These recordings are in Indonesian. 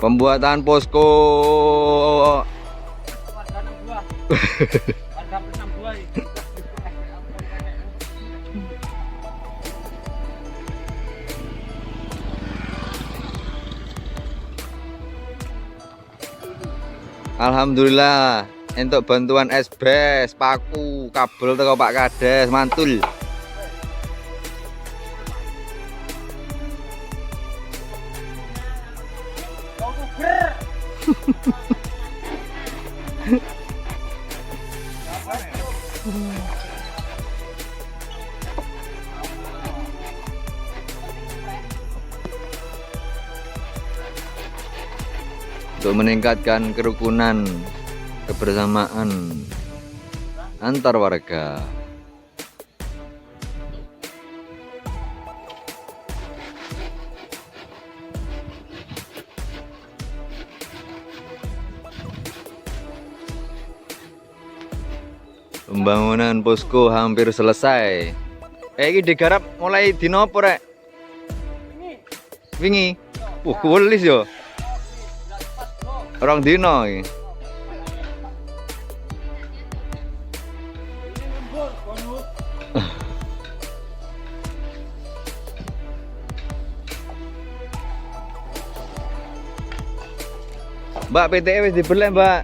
Pembuatan posko Alhamdulillah untuk bantuan esbes, paku, kabel teko Pak Kades, mantul. Untuk meningkatkan kerukunan, kebersamaan antar warga. Pembangunan posko hampir selesai. Iki digarap mulai dino apa rek? Wingi. Kulis yo. Orang dino iki. Mbak, PTE wis dibeleh, Mbak.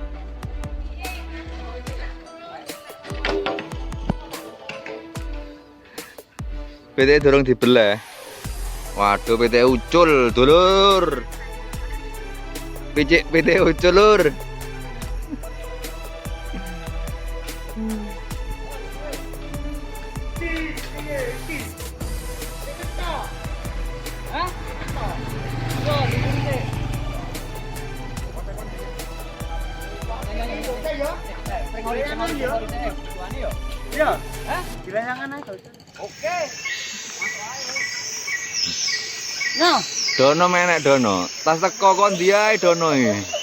PTE dorong dibeleh. Waduh, PTE ucul, dulur. Picik PTE ucul, lur. Iya. Hah? Dilayangan aja. Oke. Nah, Dono menek dono. Tas teko kon ndi ae dono iki.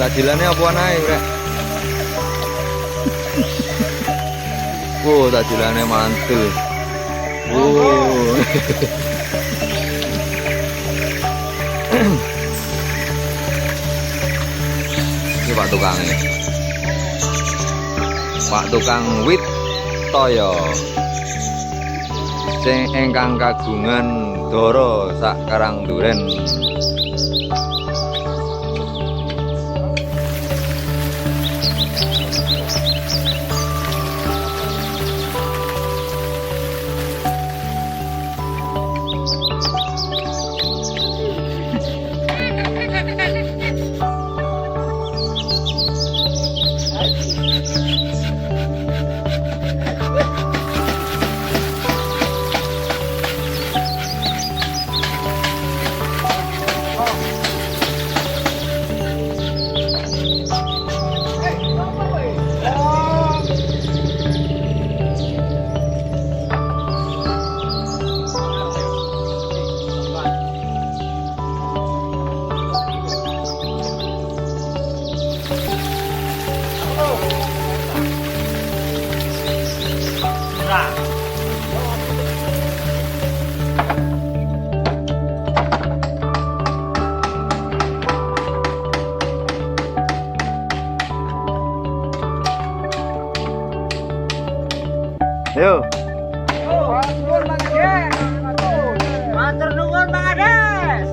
Tajilannya apa naik, Rek? Tajilannya mantul. Ini Pak tukangnya. Pak tukang wit toyo. Sing ingkang kagungan doro sak karang duren. Yo. Matur nuwun Bang Ades.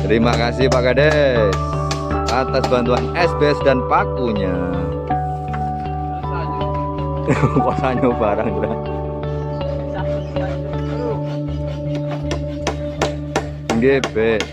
Terima kasih Pak Kades atas bantuan esbes dan pakunya. Pasanyo barang lah. Nggih, Be.